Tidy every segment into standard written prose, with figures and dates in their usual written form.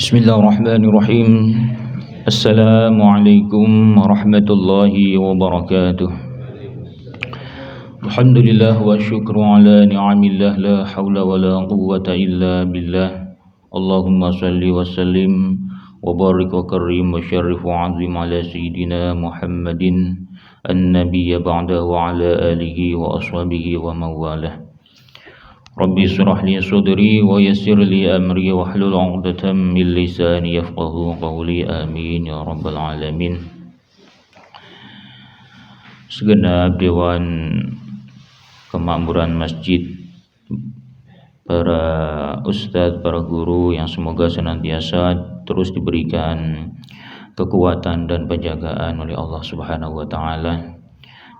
Bismillahirrahmanirrahim. Assalamualaikum warahmatullahi wabarakatuh. Alhamdulillah wa syukru ala ni'amillah, la hawla wa la quwwata illa billah. Allahumma salli wa sallim wa barik wa karim wa syarif wa azim ala sayyidina Muhammadin an-nabiyya ba'da wa ala alihi wa ashabihi wa mawalah. Rabbi syrah li sadri wa yassir li amri wa hlul 'uqdatam min lisani yafqahu qawli, amin ya rabbal alamin. Segenap dewan kemakmuran masjid, para ustadz, para guru yang semoga senantiasa terus diberikan kekuatan dan penjagaan oleh Allah Subhanahu wa taala.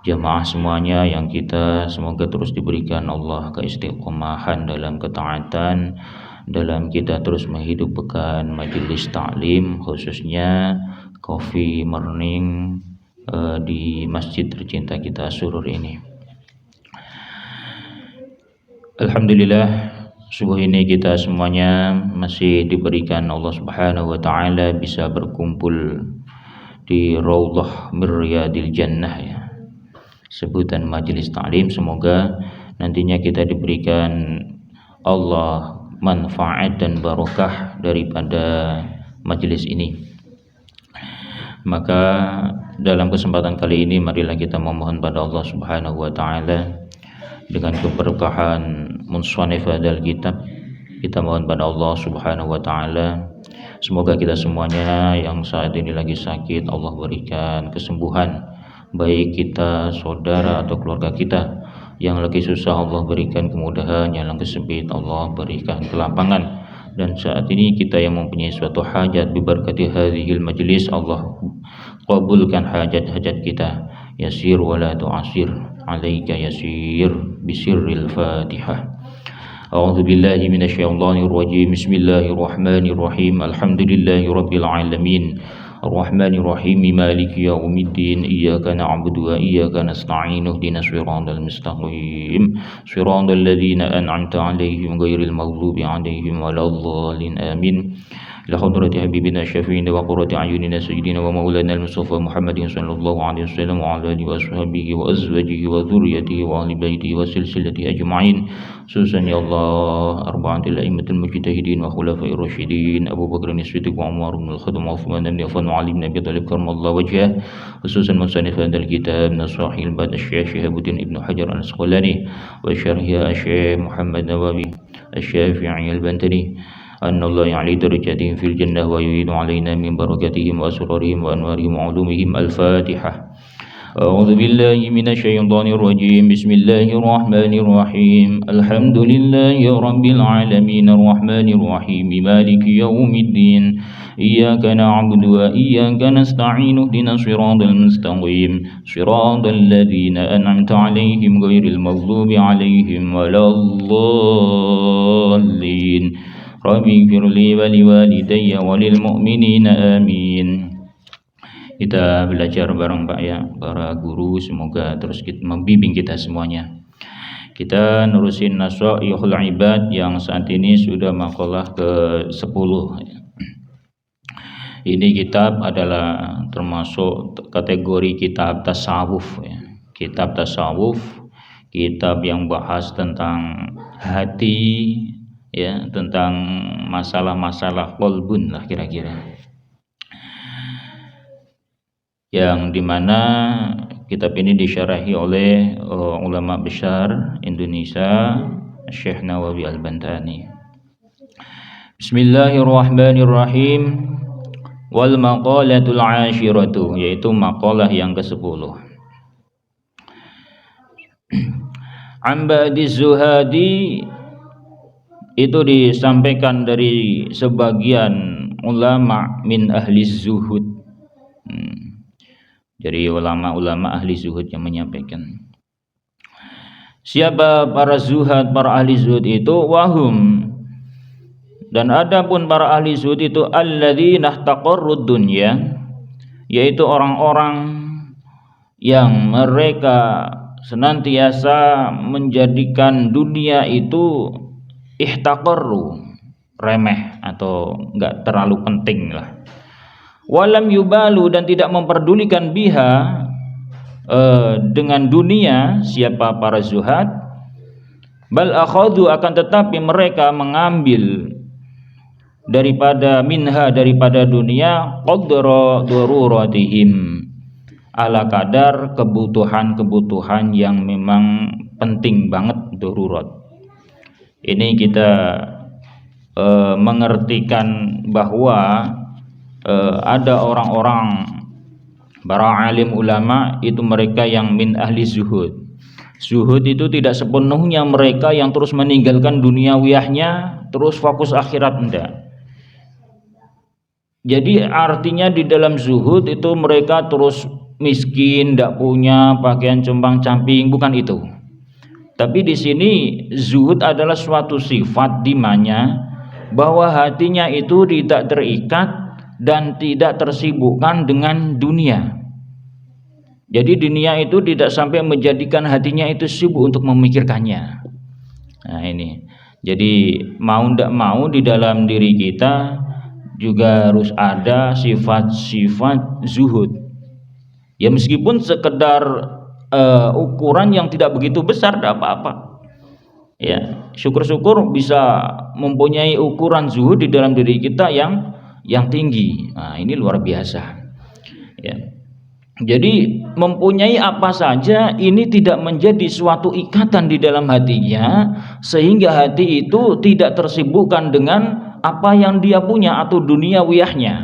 Jamaah semuanya yang kita semoga terus diberikan Allah keistiqomahan dalam ketaatan, dalam kita terus menghidupkan majelis taklim, khususnya Coffee Morning di masjid tercinta kita Surur ini. Alhamdulillah, subuh ini kita semuanya masih diberikan Allah Subhanahu wa taala bisa berkumpul di Raudhah min Riyadil Jannah ya. Sebutan majelis taklim, semoga nantinya kita diberikan Allah manfaat dan barokah daripada majelis ini. Maka dalam kesempatan kali ini marilah kita memohon pada Allah Subhanahu wa taala dengan keberkahan munshanif hadzal kitab. Kita mohon pada Allah Subhanahu wa taala semoga kita semuanya yang saat ini lagi sakit Allah berikan kesembuhan, baik kita, saudara atau keluarga kita yang lagi susah Allah berikan kemudahan, yang lagi sempit Allah berikan kelapangan. Dan saat ini kita yang mempunyai suatu hajat bibarakati hadhil majlis, Allah kabulkan hajat-hajat kita. Yasir wa la tu'asir, alaika yasir bisirril Fatihah. A'udzu billahi minasyaitonir rajim. Bismillahirrahmanirrahim. Alhamdulillahi rabbil alamin. Ar-Rahmanir-Rahim, Maliki yaumiddin, Iyyaka na'budu wa iyyaka nasta'in, ihdinas siratal mustaqim, siratal ladzina an'amta 'alaihim ghairil maghdubi 'alaihim waladdallin. Amin. Ila hadrati habibina syafi'ina wa qurrati a'yunina sayyidina wa maulana al-Mustafa Muhammadin sallallahu alaihi wasallam wa ala alihi wa sahbihi wa azwajihi wa dhurriyyatihi wa ahli baitihi wa silsilatihi ajma'in. Susan ya Allah arba'atil a'immatul mujtahidin wa khulafa'ir rasyidin Abu Bakar as-Siddiq wa Umar bin al-Khattab wa Uthman bin Affan wa Ali bin Abi Thalib karramallahu wajhah. Khususan musannif hadzal kitab Nasahil Bad Asy-Syaikh Syihabuddin Ibnu Hajar al-Asqalani wa syarhiya Asy-Syaikh Muhammad Nawawi Asy-Syafi'i al-Bantani. أن الله يعلي درجاتهم في الجنة ويعيد علينا من بركاتهم وأسرارهم وأنوارهم وعلومهم. الفاتحة. أعوذ بالله من الشيطان الرجيم. بسم الله الرحمن الرحيم. الحمد لله رب العالمين الرحمن الرحيم مالك يوم الدين إياك نعبد وإياك نستعين اهدنا الصراط المستقيم صراط الذين أنعمت عليهم غير المغضوب عليهم ولا الضالين. Rabbi firli wa liwalidayya wa lil mu'minina amin. Kita belajar bareng Pak ya, para guru, semoga terus membimbing kita semuanya. Kita nerusin Nasaihul Ibad yang saat ini sudah maqalah ke-10. Ini kitab adalah termasuk kategori kitab tasawuf ya. Kitab tasawuf, kitab yang bahas tentang hati ya, tentang masalah-masalah qalbun lah kira-kira, yang dimana kitab ini disyarahi oleh ulama besar Indonesia, Syekh Nawawi Al-Bantani. Bismillahirrahmanirrahim. Wal maqalatul 'ashiratu, yaitu maqalah yang ke-10. Ambadiz zuhadi, itu disampaikan dari sebagian ulama min ahli zuhud. Jadi ulama-ulama ahli zuhud yang menyampaikan. Siapa para zuhad, para ahli zuhud itu? Wahum, dan adapun para ahli zuhud itu alladzina taqarrud dunya, yaitu orang-orang yang mereka senantiasa menjadikan dunia itu ihtaqarru, remeh atau enggak terlalu penting lah. Walam yubalu, dan tidak memperdulikan biha dengan dunia siapa para zuhad. Bal akhadhu, akan tetapi mereka mengambil daripada minha, daripada dunia, qadra daruratihim, ala kadar kebutuhan-kebutuhan yang memang penting banget, darurat. Ini kita mengertikan bahwa ada orang-orang para alim ulama itu mereka yang min ahli zuhud. Zuhud itu tidak sepenuhnya mereka yang terus meninggalkan duniawiyahnya terus fokus akhirat, enggak. Jadi artinya di dalam zuhud itu mereka terus miskin, tidak punya pakaian compang-camping, bukan itu. Tapi di sini zuhud adalah suatu sifat di mana bahwa hatinya itu tidak terikat dan tidak tersibukkan dengan dunia. Jadi dunia itu tidak sampai menjadikan hatinya itu sibuk untuk memikirkannya. Nah ini, jadi mau tidak mau di dalam diri kita juga harus ada sifat-sifat zuhud. Ya meskipun sekedar ukuran yang tidak begitu besar, tidak apa-apa. Ya syukur-syukur bisa mempunyai ukuran zuhud di dalam diri kita yang tinggi. Nah ini luar biasa. Ya. Jadi mempunyai apa saja ini tidak menjadi suatu ikatan di dalam hatinya, sehingga hati itu tidak tersibukkan dengan apa yang dia punya atau duniawiyahnya,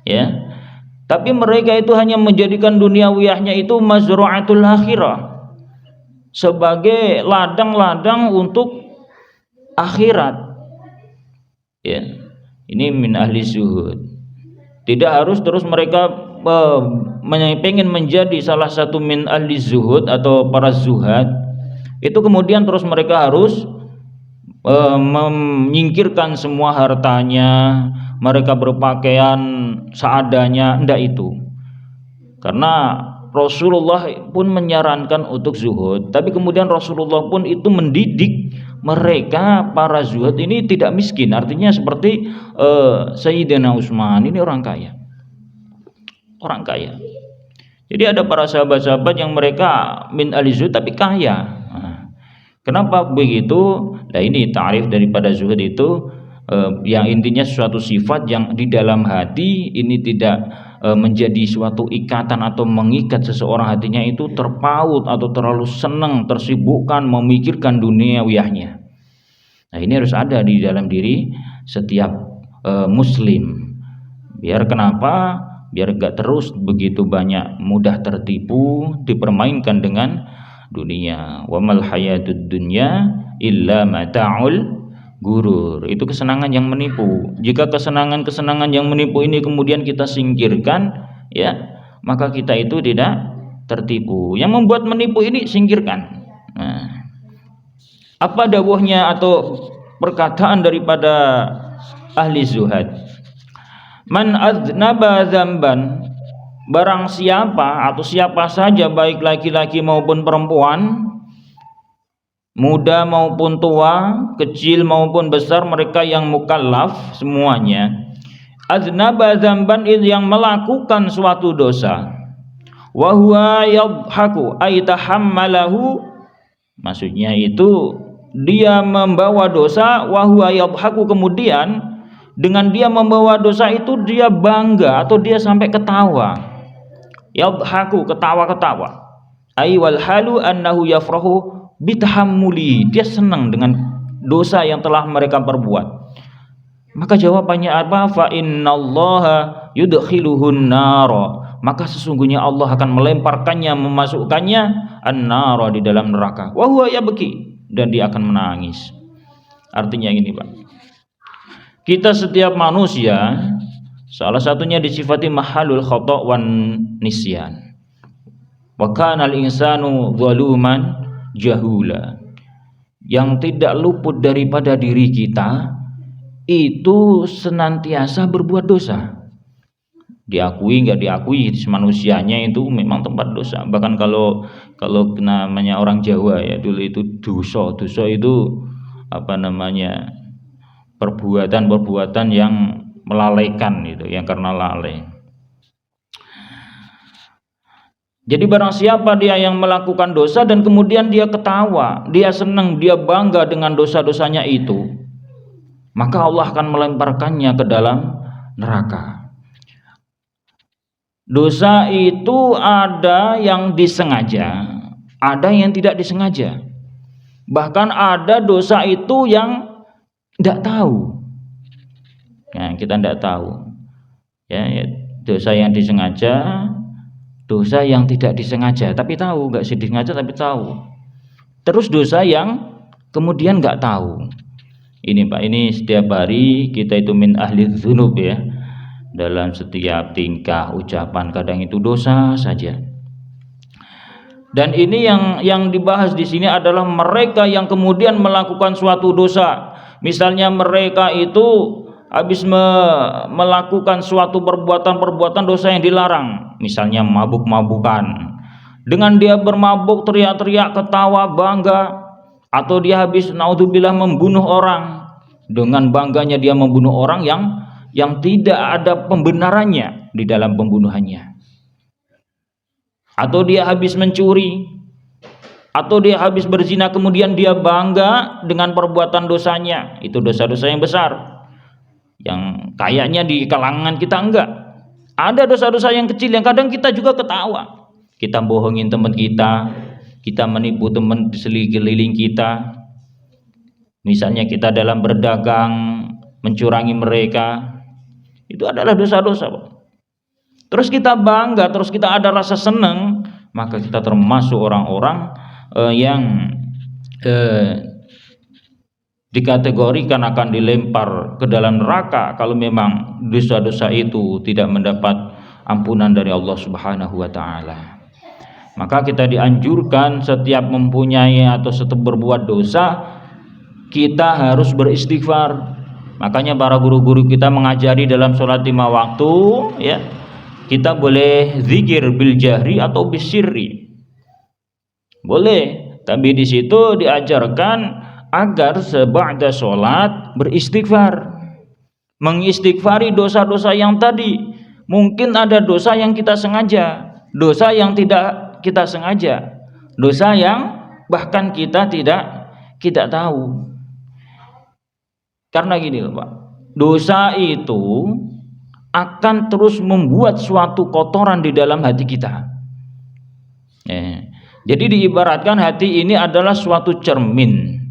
ya. Tapi mereka itu hanya menjadikan duniawiyahnya itu mazru'atul akhirah, sebagai ladang-ladang untuk akhirat, ya. Ini min ahli zuhud. Tidak harus terus mereka pengen menjadi salah satu min ahli zuhud atau para zuhad itu kemudian terus mereka harus menyingkirkan semua hartanya, mereka berpakaian seadanya, enggak itu. Karena Rasulullah pun menyarankan untuk zuhud, tapi kemudian Rasulullah pun itu mendidik mereka para zuhud ini tidak miskin. Artinya seperti Sayyidina Utsman, ini orang kaya. Jadi ada para sahabat-sahabat yang mereka min ahli zuhud tapi kaya. Nah, kenapa begitu? Nah ini ta'rif daripada zuhud itu yang intinya suatu sifat yang di dalam hati ini tidak menjadi suatu ikatan atau mengikat seseorang, hatinya itu terpaut atau terlalu senang, tersibukkan memikirkan duniawiyahnya. Nah ini harus ada di dalam diri setiap muslim. Biar kenapa? Biar gak terus begitu banyak mudah tertipu, dipermainkan dengan dunia. Wa mal hayatud dunya illa mata'ul gurur. Itu kesenangan yang menipu. Jika kesenangan-kesenangan yang menipu ini kemudian kita singkirkan, ya, maka kita itu tidak tertipu. Yang membuat menipu ini singkirkan. Nah, apa dawuhnya atau perkataan daripada ahli zuhad? Man aznaba dzamban, barang siapa atau siapa saja baik laki-laki maupun perempuan, muda maupun tua, kecil maupun besar, mereka yang mukallaf semuanya, aznaba dzamban, yang melakukan suatu dosa, wa huwa yadhaku ay tahammalahu, maksudnya itu dia membawa dosa, wa huwa yadhaku, kemudian dengan dia membawa dosa itu dia bangga atau dia sampai ketawa. Yadhaku, ketawa-ketawa. Ai wal halu annahu yafrahu bitahammuli, dia senang dengan dosa yang telah mereka perbuat. Maka jawabannya apa? Fa innallaha yudkhiluhun nara, maka sesungguhnya Allah akan melemparkannya, memasukkannya an-nara, di dalam neraka. Wa huwa yabki, dan dia akan menangis. Artinya ini, Pak. Kita setiap manusia salah satunya disifati mahalul khata' wan nisyan. Wa kana al-insanu zaluman jahula. Yang tidak luput daripada diri kita itu senantiasa berbuat dosa. Diakui nggak diakui, manusianya itu memang tempat dosa. Bahkan kalau namanya orang Jawa ya, dulu itu dosa itu apa namanya, perbuatan-perbuatan yang melalaikan itu, yang karena lalai. Jadi barang siapa dia yang melakukan dosa dan kemudian dia ketawa, dia senang, dia bangga dengan dosa-dosanya itu, maka Allah akan melemparkannya ke dalam neraka. Dosa itu ada yang disengaja, ada yang tidak disengaja. Bahkan ada dosa itu yang tidak tahu. Nah, kita tidak tahu. Ya, dosa yang disengaja, dosa yang tidak disengaja tapi tahu, nggak disengaja tapi tahu. Terus dosa yang kemudian nggak tahu. Ini Pak, ini setiap hari kita itu min ahli dzunub ya. Dalam setiap tingkah, ucapan kadang itu dosa saja. Dan ini yang dibahas di sini adalah mereka yang kemudian melakukan suatu dosa. Misalnya mereka itu habis melakukan suatu perbuatan dosa yang dilarang, misalnya mabuk-mabukan. Dengan dia bermabuk teriak-teriak, ketawa, bangga, atau dia habis naudzubillah membunuh orang. Dengan bangganya dia membunuh orang yang tidak ada pembenarannya di dalam pembunuhannya. Atau dia habis mencuri, atau dia habis berzina kemudian dia bangga dengan perbuatan dosanya. Itu dosa-dosa yang besar, yang kayaknya di kalangan kita enggak. Ada dosa-dosa yang kecil yang kadang kita juga ketawa. Kita bohongin teman kita menipu teman di sekeliling kita. Misalnya kita dalam berdagang mencurangi mereka. Itu adalah dosa-dosa, Pak. Terus kita bangga, terus kita ada rasa senang, maka kita termasuk orang-orang yang dikategorikan akan dilempar ke dalam neraka kalau memang dosa-dosa itu tidak mendapat ampunan dari Allah Subhanahu wa taala. Maka kita dianjurkan setiap mempunyai atau setiap berbuat dosa kita harus beristighfar. Makanya para guru-guru kita mengajari dalam sholat 5 waktu ya, kita boleh zikir bil jahri atau bisirri. Boleh, tapi di situ diajarkan agar seba'da sholat beristighfar, mengistighfari dosa-dosa yang tadi. Mungkin ada dosa yang kita sengaja, dosa yang tidak kita sengaja, dosa yang bahkan kita tidak tahu. Karena gini loh Pak, dosa itu akan terus membuat suatu kotoran di dalam hati kita. Jadi diibaratkan hati ini adalah suatu cermin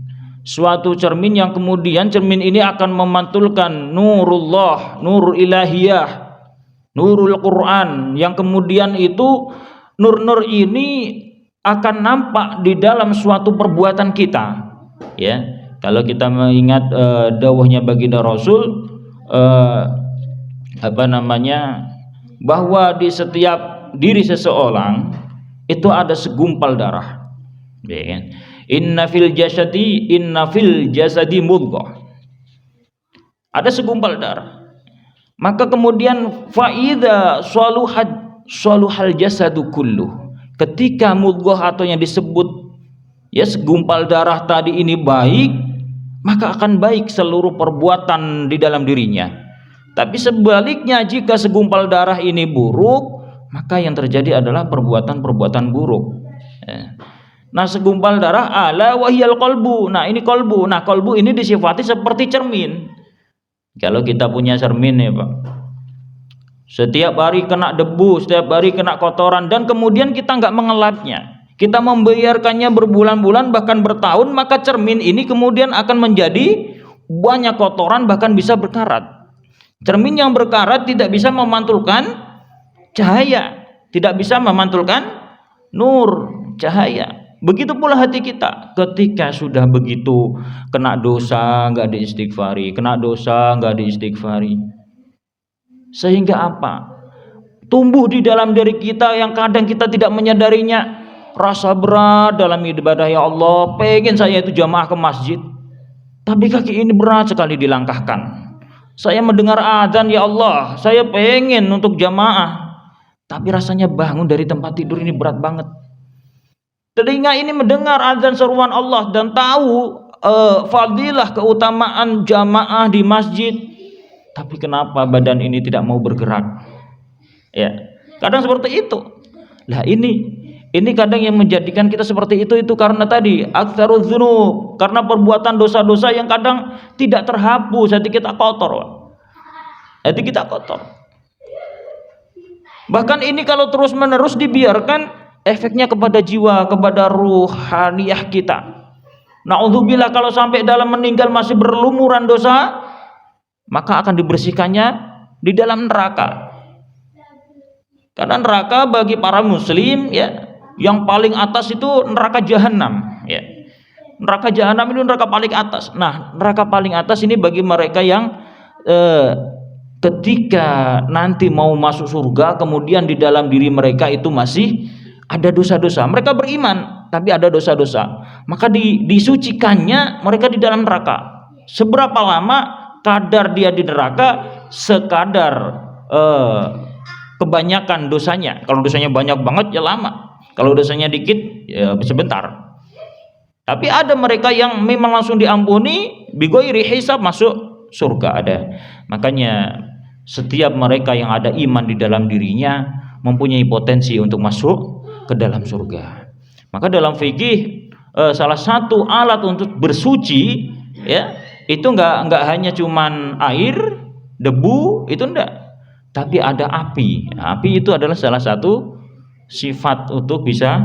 yang kemudian cermin ini akan memantulkan nurullah, nurul ilahiyah, nurul Quran, yang kemudian itu nur-nur ini akan nampak di dalam suatu perbuatan kita. Ya, kalau kita mengingat dawuhnya baginda Rasul bahwa di setiap diri seseorang itu ada segumpal darah. Ya kan? Inna fil jasadi mudghah. Ada segumpal darah. Maka kemudian faida shaluhal jasadu kulluh. Ketika mudghah atau yang disebut ya segumpal darah tadi ini baik, maka akan baik seluruh perbuatan di dalam dirinya. Tapi sebaliknya jika segumpal darah ini buruk, maka yang terjadi adalah perbuatan-perbuatan buruk. Nah, segumpal darah ala wahyal qalbu. Nah, ini qalbu. Nah, qalbu ini disifati seperti cermin. Kalau kita punya cermin ya, Pak. Setiap hari kena debu, setiap hari kena kotoran, dan kemudian kita nggak mengelapnya. Kita membiarkannya berbulan-bulan bahkan bertahun, maka cermin ini kemudian akan menjadi banyak kotoran, bahkan bisa berkarat. Cermin yang berkarat tidak bisa memantulkan cahaya, tidak bisa memantulkan nur, cahaya. Begitu pula hati kita, ketika sudah begitu kena dosa nggak diistighfari, kena dosa nggak diistighfari, sehingga apa? Tumbuh di dalam diri kita yang kadang kita tidak menyadarinya, rasa berat dalam ibadah. Ya Allah, pengen saya itu jamaah ke masjid, tapi kaki ini berat sekali dilangkahkan. Saya mendengar azan, ya Allah, saya pengen untuk jamaah, tapi rasanya bangun dari tempat tidur ini berat banget. Telinga ini mendengar azan seruan Allah dan tahu fadilah, keutamaan jamaah di masjid, tapi kenapa badan ini tidak mau bergerak? Ya, kadang seperti itu. Lah ini kadang yang menjadikan kita seperti itu karena tadi aktsaruz dzunub, karena perbuatan dosa-dosa yang kadang tidak terhapus, hati kita kotor, Pak. Hati kita kotor. Bahkan ini kalau terus-menerus dibiarkan, efeknya kepada jiwa, kepada ruhaniyah kita. Na'udzubillah, kalau sampai dalam meninggal masih berlumuran dosa, maka akan dibersihkannya di dalam neraka. Karena neraka bagi para muslim, ya, yang paling atas itu neraka jahanam, ya. Neraka jahanam itu neraka paling atas. Nah, neraka paling atas ini bagi mereka yang ketika nanti mau masuk surga, kemudian di dalam diri mereka itu masih ada dosa-dosa. Mereka beriman, tapi ada dosa-dosa. Maka disucikannya mereka di dalam neraka. Seberapa lama kadar dia di neraka, sekadar kebanyakan dosanya. Kalau dosanya banyak banget ya lama. Kalau dosanya dikit ya sebentar. Tapi ada mereka yang memang langsung diampuni, bighairi hisab, masuk surga ada. Makanya setiap mereka yang ada iman di dalam dirinya mempunyai potensi untuk masuk ke dalam surga. Maka dalam fikih salah satu alat untuk bersuci, ya, itu enggak hanya cuman air, debu, itu enggak. Tapi ada api. Api itu adalah salah satu sifat untuk bisa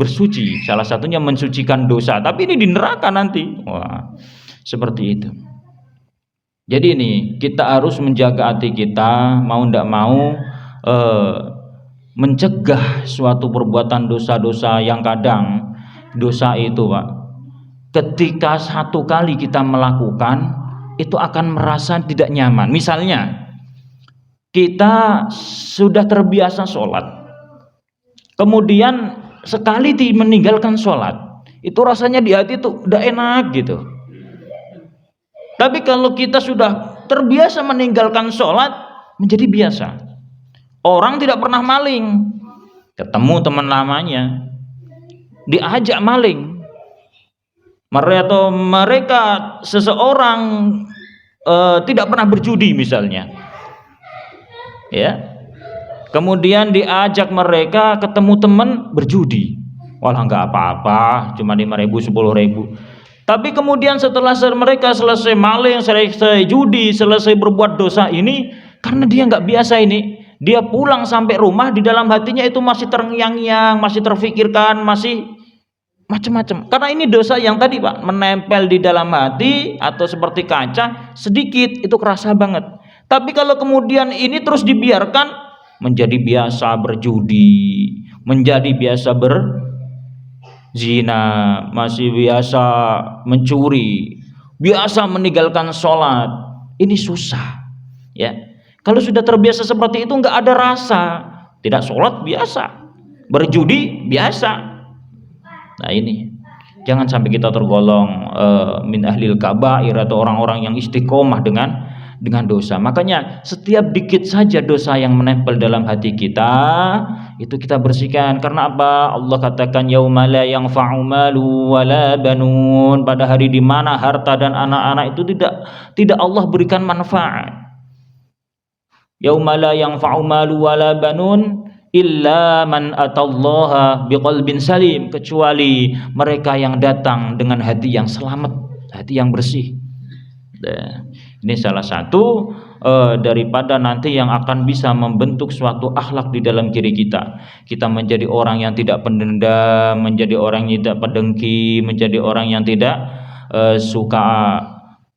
bersuci. Salah satunya mensucikan dosa. Tapi ini di neraka nanti. Wah, seperti itu. Jadi ini kita harus menjaga hati kita, mau tidak mau mencegah suatu perbuatan dosa-dosa yang kadang dosa itu, Pak, ketika satu kali kita melakukan itu akan merasa tidak nyaman. Misalnya kita sudah terbiasa sholat, kemudian sekali meninggalkan sholat, itu rasanya di hati tuh udah enak gitu. Tapi kalau kita sudah terbiasa meninggalkan sholat, menjadi biasa. Orang tidak pernah maling, ketemu teman lamanya, diajak maling. Mereka seseorang tidak pernah berjudi misalnya, ya. Kemudian diajak mereka ketemu teman berjudi. Walah nggak apa-apa, cuma 5.000, 10.000. Tapi kemudian setelah mereka selesai maling, selesai judi, selesai berbuat dosa ini, karena dia nggak biasa ini, dia pulang sampai rumah di dalam hatinya itu masih terngiang-ngiang, masih terfikirkan, masih macam-macam. Karena ini dosa yang tadi, Pak, menempel di dalam hati atau seperti kaca, sedikit itu kerasa banget. Tapi kalau kemudian ini terus dibiarkan, menjadi biasa berjudi, menjadi biasa berzina, masih biasa mencuri, biasa meninggalkan sholat, ini susah, ya. Kalau sudah terbiasa seperti itu nggak ada rasa, tidak sholat biasa, berjudi biasa. Nah ini jangan sampai kita tergolong min ahlil kabair atau orang-orang yang istiqomah dengan dosa. Makanya setiap dikit saja dosa yang menempel dalam hati kita itu kita bersihkan. Karena apa? Allah katakan yauma la yanfa'u malu wala banun, pada hari di mana harta dan anak-anak itu tidak Allah berikan manfaat. Yauma la yanfa'u malu wala banun illa man atallaha biqalbin salim, kecuali mereka yang datang dengan hati yang selamat, hati yang bersih. Ini salah satu daripada nanti yang akan bisa membentuk suatu akhlak di dalam diri kita. Kita menjadi orang yang tidak pendendam, menjadi orang yang tidak pendengki, menjadi orang yang tidak suka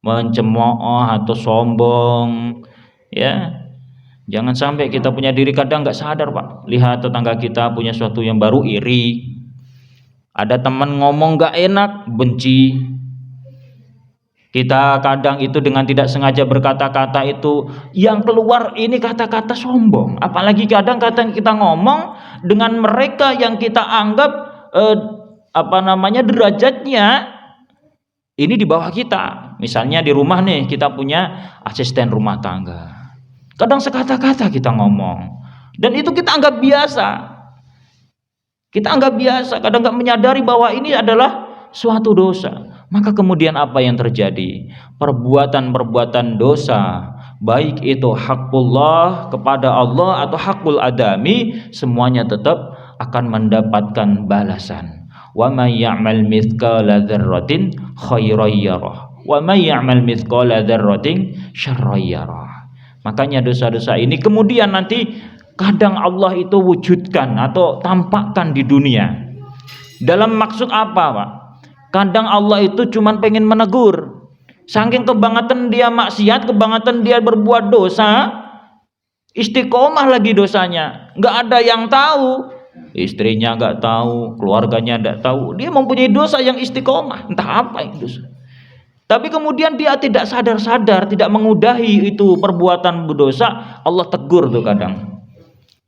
mencemooh atau sombong, ya. Jangan sampai kita punya diri kadang nggak sadar, Pak. Lihat tetangga kita punya sesuatu yang baru, iri. Ada teman ngomong nggak enak, benci. Kita kadang itu dengan tidak sengaja berkata-kata itu yang keluar ini kata-kata sombong. Apalagi kadang kita ngomong dengan mereka yang kita anggap derajatnya ini di bawah kita. Misalnya di rumah nih, kita punya asisten rumah tangga. Kadang sekata-kata kita ngomong, dan itu kita anggap biasa. Kita anggap biasa, kadang nggak menyadari bahwa ini adalah suatu dosa. Maka kemudian apa yang terjadi? Perbuatan-perbuatan dosa, baik itu haqqullah kepada Allah atau haqqul adami, semuanya tetap akan mendapatkan balasan. Wa may ya'mal mithqala dzarratin khairan yarah wa may ya'mal mithqala dzarratin syarran yarah. Makanya dosa-dosa ini kemudian nanti kadang Allah itu wujudkan atau tampakkan di dunia. Dalam maksud apa, Pak? Kadang Allah itu cuma pengen menegur. Saking kebangetan dia maksiat, kebangetan dia berbuat dosa, istiqomah lagi dosanya. Nggak ada yang tahu. Istrinya nggak tahu, keluarganya nggak tahu. Dia mempunyai dosa yang istiqomah. Entah apa itu dosa. Tapi kemudian dia tidak sadar-sadar, tidak mengudahi itu perbuatan berdosa, Allah tegur tuh kadang.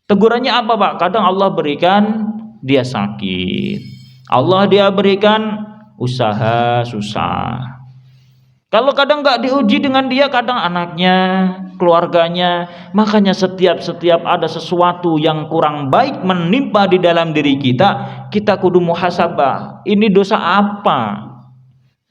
Tegurannya apa, Pak? Kadang Allah berikan dia sakit. Allah dia berikan usaha susah. Kalau kadang nggak diuji dengan dia, kadang anaknya, keluarganya. Makanya setiap ada sesuatu yang kurang baik menimpa di dalam diri kita, kita kudu muhasabah. Ini dosa apa?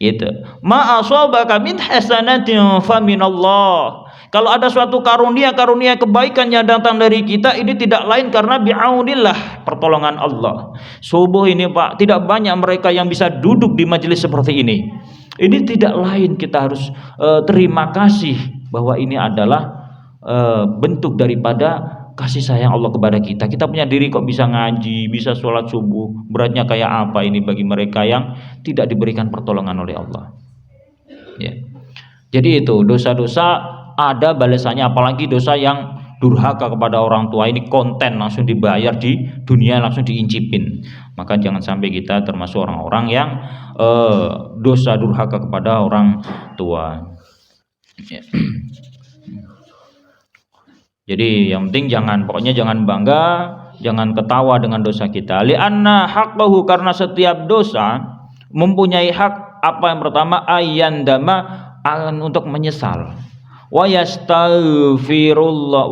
Gitu. Ma asabaka min hasanatin fa minallah. Kalau ada suatu karunia kebaikan yang datang dari kita, ini tidak lain karena bi'aunillah, pertolongan Allah. Subuh ini, Pak, tidak banyak mereka yang bisa duduk di majelis seperti ini. Ini tidak lain kita harus terima kasih bahwa ini adalah bentuk daripada kasih sayang Allah kepada kita. Kita punya diri kok bisa ngaji, bisa sholat subuh. Beratnya kayak apa ini bagi mereka yang tidak diberikan pertolongan oleh Allah. Ya. Jadi itu dosa-dosa ada balasannya, apalagi dosa yang durhaka kepada orang tua. Ini konten langsung dibayar di dunia, langsung diincipin. Maka jangan sampai kita termasuk orang-orang yang dosa durhaka kepada orang tua. Ya. Jadi yang penting pokoknya jangan bangga, jangan ketawa dengan dosa kita. Li'anna haqqahu, karena setiap dosa mempunyai hak. Apa yang pertama? Ayyandama, untuk menyesal. Wa yastaghfirullah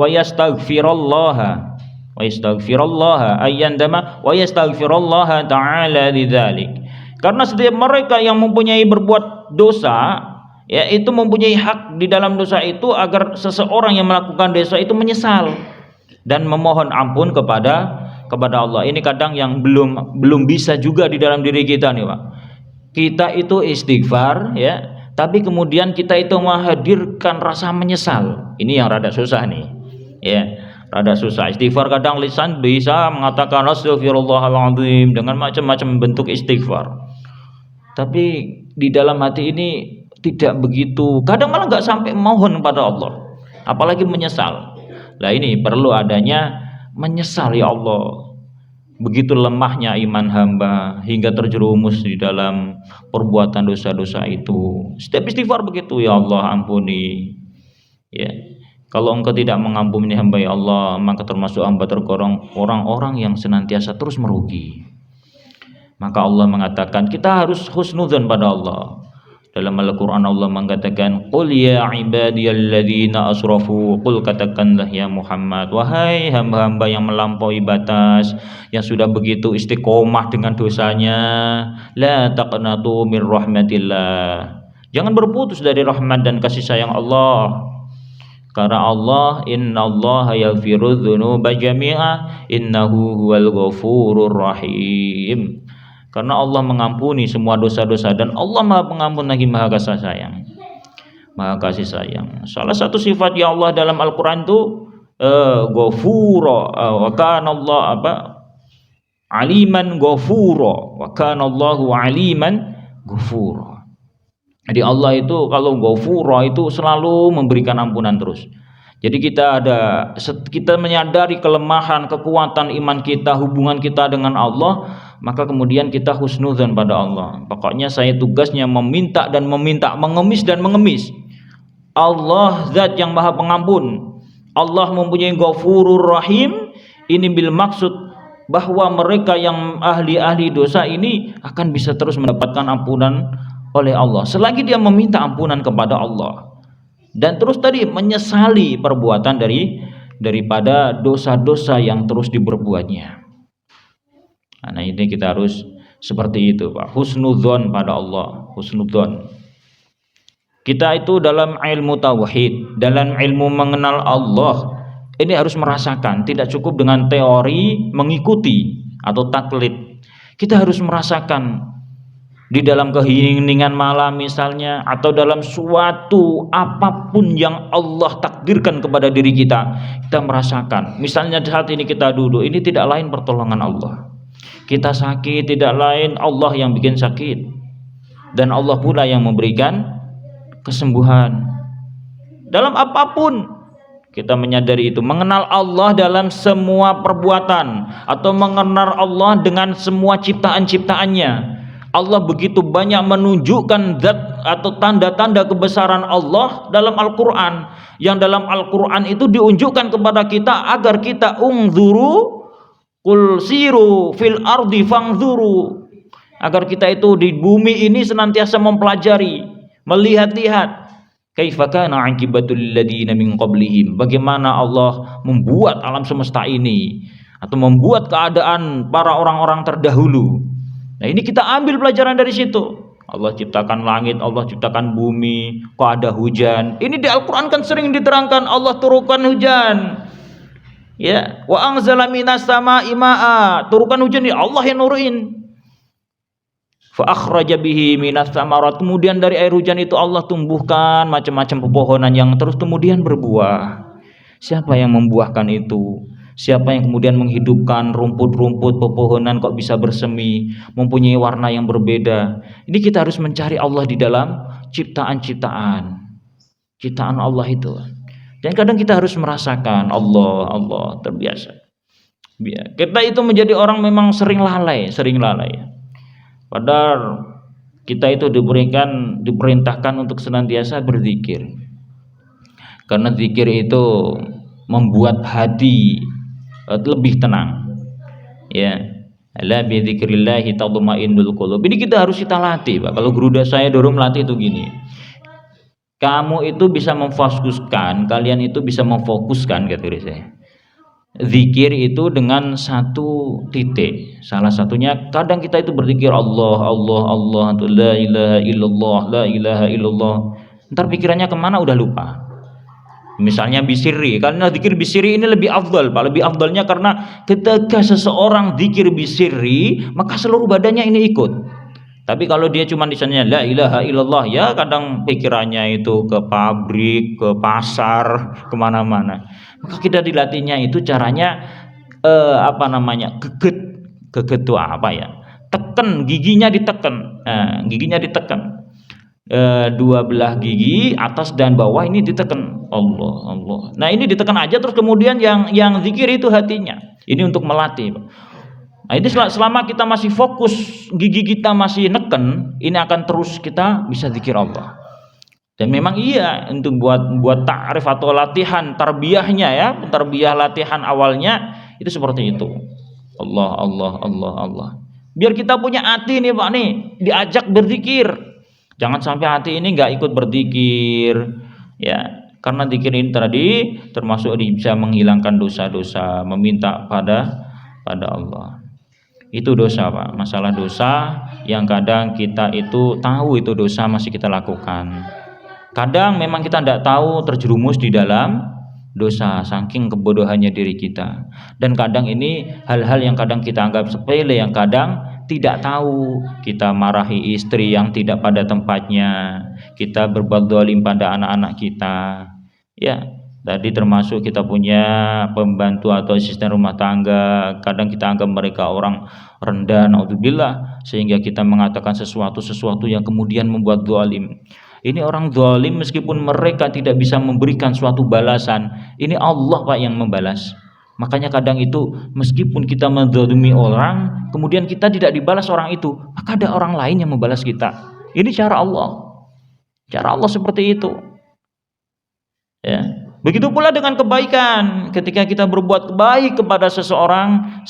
ayyandama wa yastaghfirullah ta'ala lidzalik. Karena setiap mereka yang mempunyai berbuat dosa, yaitu mempunyai hak di dalam dosa itu agar seseorang yang melakukan dosa itu menyesal dan memohon ampun kepada Allah. Ini kadang yang belum bisa juga di dalam diri kita nih, Pak. Kita itu istighfar, ya, tapi kemudian kita itu menghadirkan rasa menyesal. Ini yang rada susah nih, ya, rada susah. Istighfar kadang lisan bisa mengatakan astagfirullahaladzim dengan macam-macam bentuk istighfar, tapi di dalam hati ini tidak begitu. Kadang malah nggak sampai mohon pada Allah, apalagi menyesal. Nah ini perlu adanya menyesal, ya Allah. Begitu lemahnya iman hamba hingga terjerumus di dalam perbuatan dosa-dosa itu. Setiap istighfar begitu, ya Allah ampuni. Ya, kalau Engkau tidak mengampuni hamba, ya Allah, maka termasuk hamba tergolong orang-orang yang senantiasa terus merugi. Maka Allah mengatakan kita harus husnudzon pada Allah. Dalam Al-Quran Allah mengatakan, qul ya ibadiyalladzina asrafu, qul katakanlah ya Muhammad, wahai hamba-hamba yang melampaui batas, yang sudah begitu istiqomah dengan dosanya, la taqnatu min rahmatillah, jangan berputus dari rahmat dan kasih sayang Allah. Karena Allah, innallaha yaghfiru dzunuba jami'a innahu huwal ghafurur rahim. Karena Allah mengampuni semua dosa-dosa dan Allah Maha Pengampun lagi Maha Kasih Sayang. Maha Kasih Sayang. Salah satu sifat ya Allah dalam Al-Qur'an itu ghafura, wa kana Allah aliman ghafura, wa kana Allahu aliman ghafura. Jadi Allah itu kalau ghafura itu selalu memberikan ampunan terus. Jadi kita menyadari kelemahan, kekuatan iman kita, hubungan kita dengan Allah, maka kemudian kita husnudzon pada Allah. Pokoknya saya tugasnya meminta dan meminta, mengemis dan mengemis. Allah zat yang Maha Pengampun. Allah mempunyai Ghafurur Rahim. Ini bil maksud bahwa mereka yang ahli-ahli dosa ini akan bisa terus mendapatkan ampunan oleh Allah selagi dia meminta ampunan kepada Allah. Dan terus tadi menyesali perbuatan daripada dosa-dosa yang terus diperbuatnya. Nah ini kita harus Seperti itu, Pak. Husnudzon pada Allah, husnudzon. Kita itu dalam ilmu tauhid, dalam ilmu mengenal Allah, ini harus merasakan, tidak cukup dengan teori mengikuti atau taklid. Kita harus merasakan di dalam keheningan malam misalnya, atau dalam suatu apapun yang Allah takdirkan kepada diri kita, kita merasakan. Misalnya saat ini kita duduk, ini tidak lain pertolongan Allah. Kita sakit, tidak lain Allah yang bikin sakit, dan Allah pula yang memberikan kesembuhan. Dalam apapun kita menyadari itu, mengenal Allah dalam semua perbuatan, atau mengenal Allah dengan semua ciptaan-ciptaannya. Allah begitu banyak menunjukkan zat atau tanda-tanda kebesaran Allah dalam Al-Quran, yang dalam Al-Quran itu diunjukkan kepada kita agar kita unzuru qul siru fil ardi fangzuru, agar kita itu di bumi ini senantiasa mempelajari, melihat-lihat kaifa kana aqibatul ladina min qablihim, bagaimana Allah membuat alam semesta ini atau membuat keadaan para orang-orang terdahulu. Nah, ini kita ambil pelajaran dari situ. Allah ciptakan langit, Allah ciptakan bumi, kok ada hujan. Ini di Al-Qur'an kan sering diterangkan, Allah turunkan hujan. Ya, wa anzala minas samaa'i maa'a, turunkan hujan, ya Allah yang nurunin. Fa akhraja bihi minas samarat, kemudian dari air hujan itu Allah tumbuhkan macam-macam pepohonan yang terus kemudian berbuah. Siapa yang membuahkan itu? Siapa yang kemudian menghidupkan rumput-rumput pepohonan kok bisa bersemi, mempunyai warna yang berbeda? Ini kita harus mencari Allah di dalam ciptaan Allah itu. Dan kadang kita harus merasakan Allah terbiasa. Kita itu menjadi orang memang sering lalai. Padahal kita itu diperintahkan untuk senantiasa berzikir. Karena zikir itu membuat hati lebih tenang. Ya, ala bi dzikrillah tatma'innul qulub. Ini kita harus kita latih, Pak. Kalau guru saya dulu melatih itu gini. Kamu itu bisa memfokuskan, kalian itu bisa memfokuskan, kata saya. Zikir itu dengan satu titik. Salah satunya kadang kita itu berzikir Allah, la ilaha illallah. Ntar pikirannya kemana udah lupa. Misalnya bisiri, karena zikir bisiri ini lebih afdal, Pak. Lebih afdalnya karena ketika seseorang zikir bisiri, maka seluruh badannya ini ikut. Tapi kalau dia cuma disanya la ilaha illallah, ya kadang pikirannya itu ke pabrik, ke pasar, kemana-mana. Maka kita dilatihnya itu caranya geget itu apa ya? Tekan, giginya ditekan. Giginya ditekan. Dua belah gigi atas dan bawah ini ditekan. Allah. Nah, ini ditekan aja, terus kemudian yang zikir itu hatinya. Ini untuk melatih, Pak. Nah, ini selama kita masih fokus, gigi kita masih neken, ini akan terus kita bisa zikir Allah. Dan memang iya, untuk buat ta'rif atau latihan tarbiyahnya ya, tarbiyah latihan awalnya itu seperti itu. Allah. Biar kita punya hati nih, Pak, nih diajak berzikir. Jangan sampai hati ini nggak ikut berzikir, ya. Karena zikir ini tadi termasuk bisa menghilangkan dosa-dosa, meminta pada Allah. Itu dosa, Pak. Masalah dosa yang kadang kita itu tahu itu dosa masih kita lakukan. Kadang memang kita tidak tahu, terjerumus di dalam dosa saking kebodohannya diri kita. Dan kadang ini hal-hal yang kadang kita anggap sepele, yang kadang tidak tahu. Kita marahi istri yang tidak pada tempatnya, kita berbuat zalim pada anak-anak kita. Ya, tadi termasuk kita punya pembantu atau asisten rumah tangga, kadang kita anggap mereka orang rendah, naudzubillah, sehingga kita mengatakan sesuatu yang kemudian membuat zalim. Ini orang zalim meskipun mereka tidak bisa memberikan suatu balasan, ini Allah, Pak, yang membalas. Makanya kadang itu meskipun kita menzalimi orang, kemudian kita tidak dibalas orang itu, maka ada orang lain yang membalas kita. Ini cara Allah. Cara Allah seperti itu. Ya. Begitu pula dengan kebaikan. Ketika kita berbuat baik kepada seseorang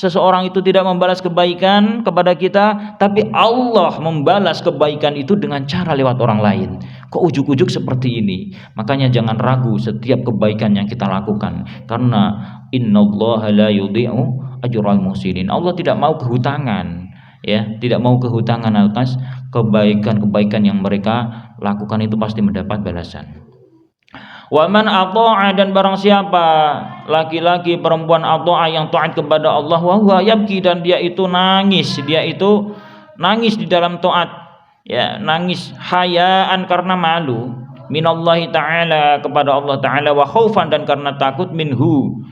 itu tidak membalas kebaikan kepada kita, tapi Allah membalas kebaikan itu dengan cara lewat orang lain. Kok ujuk-ujuk seperti ini? Makanya jangan ragu setiap kebaikan yang kita lakukan, karena innallaha la yudhi'u ajral muhsinin. Allah tidak mau kehutangan. ya, tidak mau kehutangan atas kebaikan-kebaikan yang mereka lakukan, itu pasti mendapat balasan. Wa man ata'a, dan barang siapa laki-laki perempuan ata'a yang taat kepada Allah, wa huwa yabki, dan dia itu nangis di dalam taat, ya, nangis hayaan karena malu, minallahi ta'ala, kepada Allah ta'ala, wa khaufan, dan karena takut, minhu,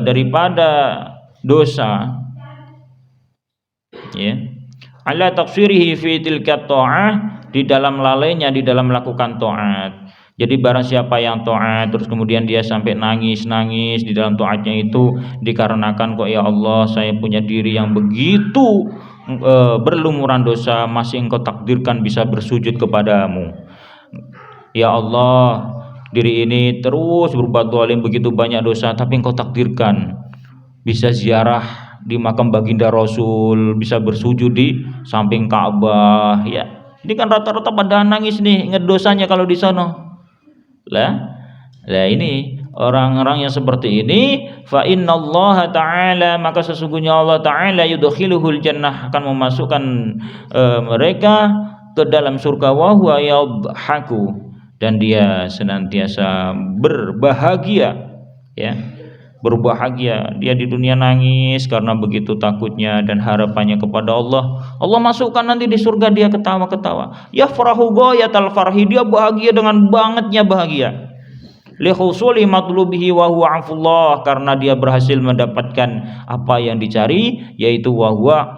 daripada dosa, ya, ala tafsirihi fi tilka ta'ah, di dalam lalainya di dalam melakukan taat. Jadi barang siapa yang taat terus kemudian dia sampai nangis di dalam taatnya, itu dikarenakan kok ya Allah, saya punya diri yang begitu berlumuran dosa, masih Engkau takdirkan bisa bersujud kepadamu. Ya Allah, diri ini terus berbuat zalim, begitu banyak dosa, tapi Engkau takdirkan bisa ziarah di makam baginda Rasul, bisa bersujud di samping Ka'bah, ya. Ini kan rata-rata pada nangis nih, ingat dosanya kalau di sana. Lah ini orang-orang yang seperti ini, fa innallaha ta'ala, maka sesungguhnya Allah ta'ala yudkhiluhul jannah, akan memasukkan mereka ke dalam surga, wa huwa yadhaku, dan dia senantiasa berbahagia, ya, berbahagia. Dia di dunia nangis karena begitu takutnya dan harapannya kepada Allah. Allah masukkan nanti di surga, dia ketawa-ketawa. Yafrahu ghayatal farhi, dia bahagia dengan bangetnya bahagia. Li husuli matlubihi wa huwa afullah, karena dia berhasil mendapatkan apa yang dicari, yaitu wa huwa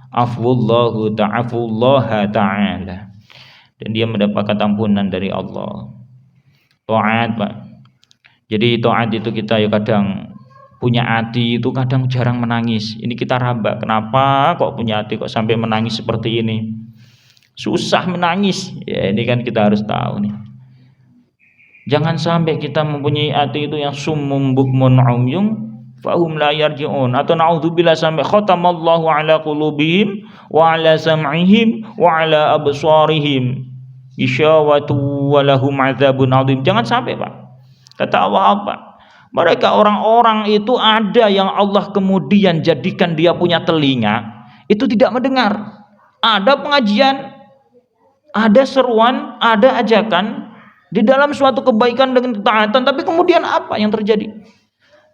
afwullahu ta'ala, dan dia mendapatkan ampunan dari Allah. Taat, Pak. Jadi taat itu kita ya kadang punya hati itu kadang jarang menangis. Ini kita raba, kenapa kok punya hati kok sampai menangis seperti ini? Susah menangis. Ya ini kan kita harus tahu nih. Jangan sampai kita mempunyai hati itu yang summum bukmun umyum fahum la yarji'un, atau naudzubillah sampai khatamallahu ala qulubihim wa ala sam'ihim wa ala absarihim isyawatu wa lahum adzabun adzim. Jangan sampai, Pak. Kata Allah apa? Mereka orang-orang itu ada yang Allah kemudian jadikan dia punya telinga, itu tidak mendengar. Ada pengajian, ada seruan, ada ajakan di dalam suatu kebaikan dengan ketaatan, tapi kemudian apa yang terjadi?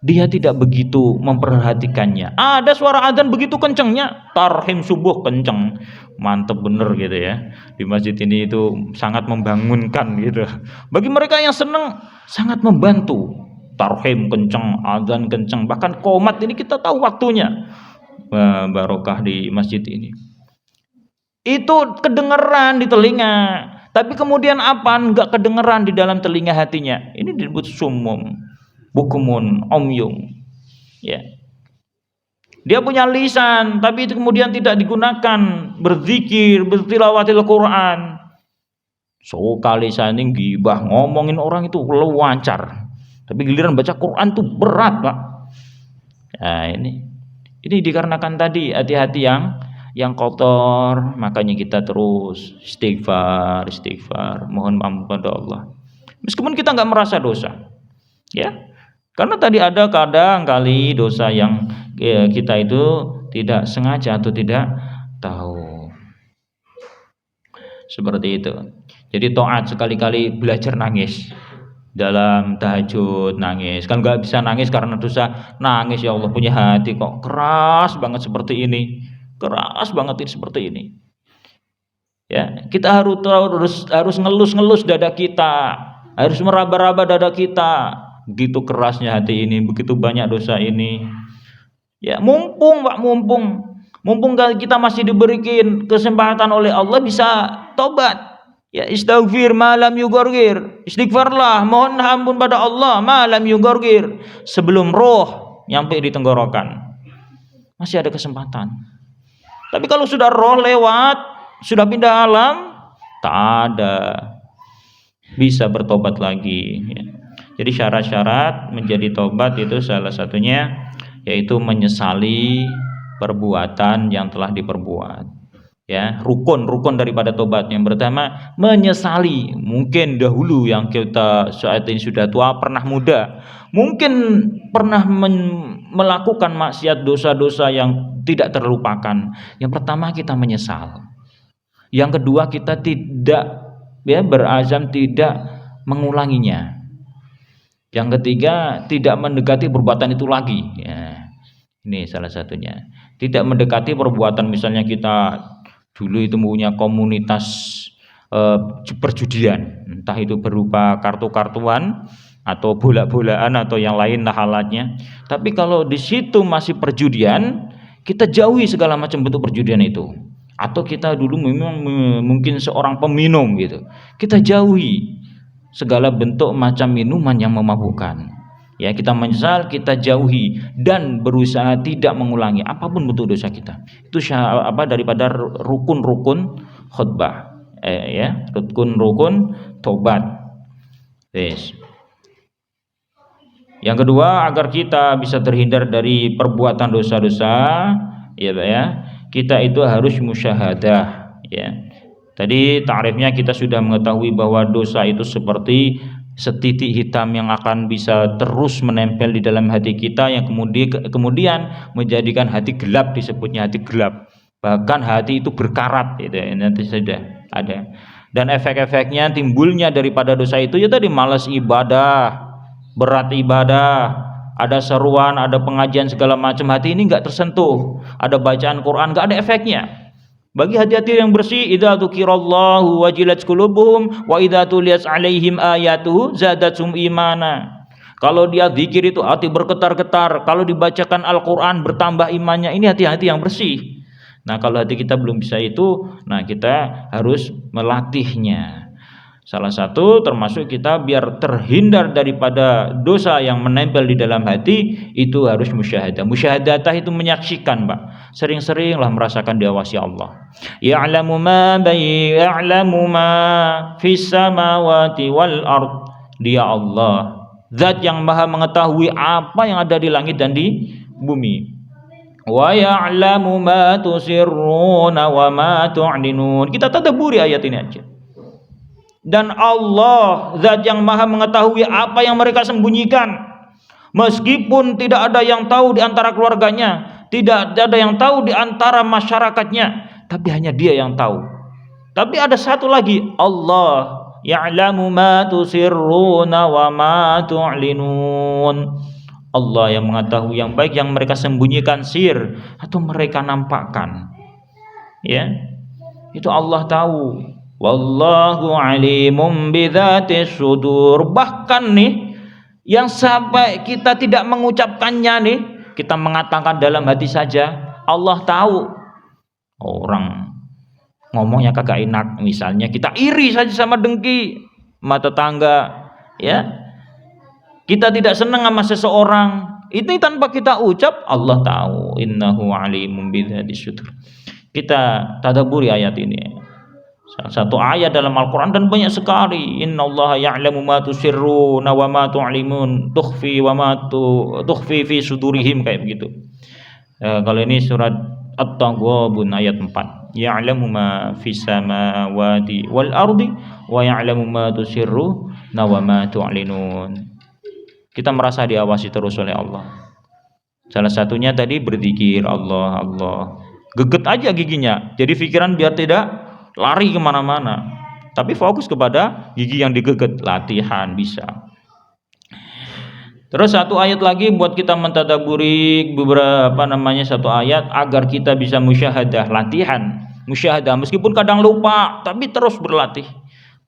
Dia tidak begitu memperhatikannya. Ada suara azan begitu kencengnya, tarhim subuh kenceng, mantep bener gitu ya. Di masjid ini itu sangat membangunkan gitu. Bagi mereka yang senang, sangat membantu. Tarhim kenceng, azan kenceng, bahkan qomat ini kita tahu waktunya. Barokah di masjid ini. Itu kedengeran di telinga, tapi kemudian apa? Enggak kedengeran di dalam telinga hatinya. Ini disebut summum bukumun omyung, ya. Dia punya lisan, tapi itu kemudian tidak digunakan berzikir, bertilawatil Quran. Sekali lisanin gibah, ngomongin orang itu lancar, tapi giliran baca Quran tuh berat, Pak. Nah ini dikarenakan tadi hati-hati yang kotor, makanya kita terus istighfar, mohon maaf pada Allah. Meskipun kita nggak merasa dosa, ya. Karena tadi ada kadang kali dosa yang kita itu tidak sengaja atau tidak tahu. Seperti itu. Jadi taat sekali-kali belajar nangis. Dalam tahajud nangis. Kan nggak bisa nangis karena dosa. Nangis, ya Allah, punya hati kok keras banget seperti ini. Keras banget ini seperti ini. Ya, kita harus ngelus-ngelus dada kita. Harus meraba-raba dada kita. Begitu kerasnya hati ini, begitu banyak dosa ini. Ya, mumpung Pak, mumpung kita masih diberikan kesempatan oleh Allah bisa tobat. Ya, istighfar malam yugorgir. Istighfarlah, mohon ampun pada Allah malam yugorgir, sebelum roh nyampe di tenggorokan. Masih ada kesempatan. Tapi kalau sudah roh lewat, sudah pindah alam, tak ada bisa bertobat lagi, ya. Jadi syarat-syarat menjadi tobat itu salah satunya yaitu menyesali perbuatan yang telah diperbuat. Ya, rukun daripada tobat yang pertama menyesali. Mungkin dahulu yang kita saat ini sudah tua, pernah muda, mungkin pernah melakukan maksiat dosa-dosa yang tidak terlupakan? Yang pertama kita menyesal. Yang kedua kita tidak berazam tidak mengulanginya. Yang ketiga tidak mendekati perbuatan itu lagi. Ya, ini salah satunya. Tidak mendekati perbuatan, misalnya kita dulu itu punya komunitas perjudian, entah itu berupa kartu-kartuan atau bola-bolaan atau yang lain halatnya. Tapi kalau di situ masih perjudian, kita jauhi segala macam bentuk perjudian itu. Atau kita dulu memang mungkin seorang peminum gitu, kita jauhi segala bentuk macam minuman yang memabukkan. Ya, kita menyesal, kita jauhi dan berusaha tidak mengulangi apapun bentuk dosa kita. Itu daripada rukun-rukun khutbah. Ya, rukun-rukun tobat. Yes. Yang kedua, agar kita bisa terhindar dari perbuatan dosa-dosa, ya, kita itu harus musyahadah, ya. Tadi ta'rifnya kita sudah mengetahui bahwa dosa itu seperti setitik hitam yang akan bisa terus menempel di dalam hati kita, yang kemudian menjadikan hati gelap, disebutnya hati gelap. Bahkan hati itu berkarat, gitu ya. Nanti sudah ada. Dan efek-efeknya timbulnya daripada dosa itu ya tadi, malas ibadah, berat ibadah, ada seruan, ada pengajian segala macam, hati ini enggak tersentuh. Ada bacaan Quran, enggak ada efeknya. Bagi hati-hati yang bersih, idza dzukirallahu wajilat qulubuhum wa idza tuliyat alaihim ayatuhu zadatsum imana. Kalau dia zikir itu hati bergetar-getar, kalau dibacakan Al-Qur'an bertambah imannya. Ini hati-hati yang bersih. Nah, kalau hati kita belum bisa itu, nah kita harus melatihnya. Salah satu termasuk kita biar terhindar daripada dosa yang menempel di dalam hati, itu harus musyahadah. Musyahadatah itu menyaksikan, Pak. Sering-seringlah merasakan diawasi Allah. Ya'lamu ma fis samawati wal ard. Dia Allah, zat yang maha mengetahui apa yang ada di langit dan di bumi. Wa ya'lamu ma tusirruna wa ma tu'linun. Kita tadabburi ayat ini aja. Dan Allah, zat yang maha mengetahui apa yang mereka sembunyikan. Meskipun tidak ada yang tahu di antara keluarganya, tidak ada yang tahu di antara masyarakatnya, tapi hanya Dia yang tahu. Tapi ada satu lagi, Allah ya'lamu ma tusirruna wa ma tu'linun. Allah yang mengetahui yang baik yang mereka sembunyikan, sir, atau mereka nampakkan. Ya, itu Allah tahu. Wallahu alimum bidzatis sudur. Bahkan nih, yang sampai kita tidak mengucapkannya nih, kita mengatakan dalam hati saja, Allah tahu. Orang ngomongnya kagak enak, misalnya kita iri saja sama dengki sama tetangga, ya. Kita tidak senang sama seseorang, itu tanpa kita ucap, Allah tahu. Innahu alimum bidzatis sudur. Kita tadabburi ayat ini. Salah satu ayat dalam Al-Quran, dan banyak sekali. Innallaha ya'lamu ma tusirruna wa ma tu'limun tukhfi wa ma tukhfi fi sudurihim, kayak begitu. Kalau ini surat At-Taghabun ayat 4. Ya'lamu ma fis samawati wal ardi wa ya'lamu ma tusirruna wa ma tu'linun. Kita merasa diawasi terus oleh Allah. Salah satunya tadi berzikir Allah, Allah. Geget aja giginya, jadi pikiran biar tidak lari kemana-mana, tapi fokus kepada gigi yang digeget. Latihan bisa. Terus satu ayat lagi buat kita mentadaburi satu ayat agar kita bisa musyahadah. Latihan musyahadah, meskipun kadang lupa, tapi terus berlatih.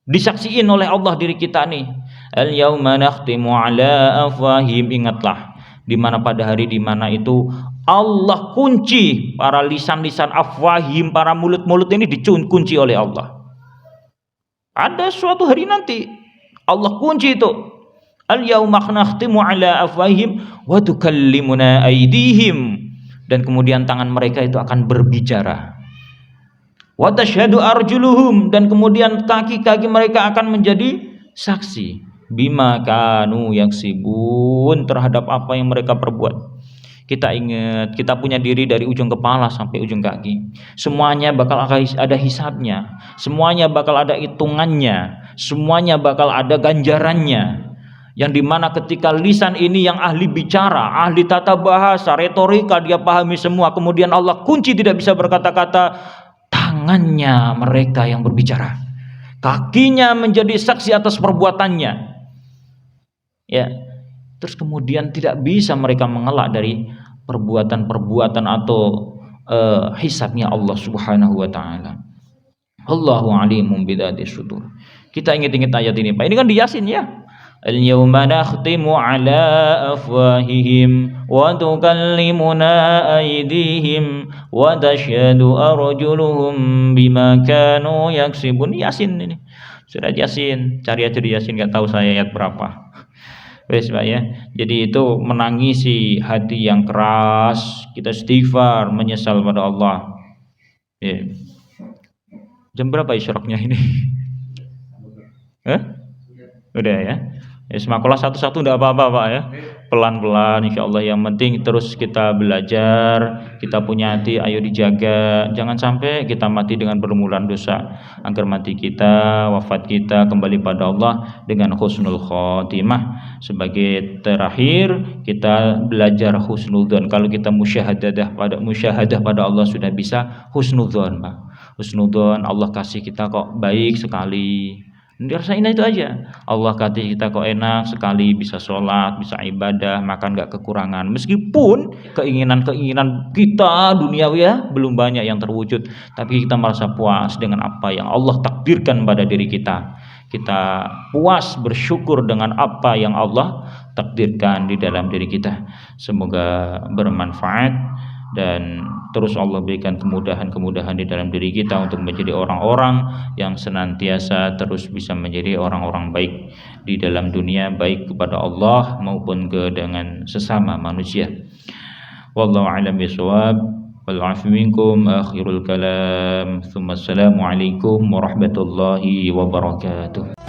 Disaksiin oleh Allah diri kita nih. Al yauma nakhtimu ala afwahim. Ingatlah di mana pada hari di mana itu Allah kunci para lisan-lisan afwahim, para mulut-mulut ini dikunci oleh Allah. Ada suatu hari nanti Allah kunci itu. Al-yauma nakhtimu ala afwahim wa tukallimuna aydihim. Dan kemudian tangan mereka itu akan berbicara. Wa tashhadu arjuluhum. Dan kemudian kaki-kaki mereka akan menjadi saksi. Bima kanu yaksibun, terhadap apa yang mereka perbuat. Kita ingat, kita punya diri dari ujung kepala sampai ujung kaki. Semuanya bakal ada hisabnya. Semuanya bakal ada hitungannya. Semuanya bakal ada ganjarannya. Yang dimana ketika lisan ini yang ahli bicara, ahli tata bahasa, retorika, dia pahami semua, kemudian Allah kunci tidak bisa berkata-kata, tangannya mereka yang berbicara, kakinya menjadi saksi atas perbuatannya, ya. Terus kemudian tidak bisa mereka mengelak dari perbuatan-perbuatan atau hisabnya Allah Subhanahu wa taala. Allahu alimun bidzati sudur. Kita ingat-ingat ayat ini, Pak. Ini kan di Yasin ya. Al-yawma nakhtimu ala afwahihim wa tukallimuna aydihim wa tashhadu arjuluhum bima kanu yaksibun. Yasin ini. Surat Yasin. Cari aja di Yasin, enggak tahu saya ayat berapa. Wes Pak ya. Jadi itu menangisi hati yang keras, kita istighfar, menyesal pada Allah. Ya. Jam berapa isyraqnya ini? Udah ya. Ya semakolah satu-satu enggak apa-apa Pak ya. Pelan-pelan insyaallah, yang penting terus kita belajar, kita punya hati ayo dijaga. Jangan sampai kita mati dengan bermulan dosa, agar mati kita, wafat kita kembali pada Allah dengan husnul khotimah. Sebagai terakhir kita belajar husnudzon. Kalau kita musyahadah pada Allah sudah bisa husnudzon Pak. Husnudzon, Allah kasih kita kok baik sekali, dirasain itu aja. Allah kasih kita kok enak sekali, bisa sholat, bisa ibadah, makan gak kekurangan. Meskipun keinginan-keinginan kita duniawi ya belum banyak yang terwujud, tapi kita merasa puas dengan apa yang Allah takdirkan pada diri kita. Kita puas bersyukur dengan apa yang Allah takdirkan di dalam diri kita. Semoga bermanfaat dan terus Allah berikan kemudahan-kemudahan di dalam diri kita untuk menjadi orang-orang yang senantiasa terus bisa menjadi orang-orang baik di dalam dunia, baik kepada Allah maupun dengan sesama manusia. Wallahu a'lam bishawab. Wal 'afu minkum. Akhirul kalam. Assalamualaikum warahmatullahi wabarakatuh.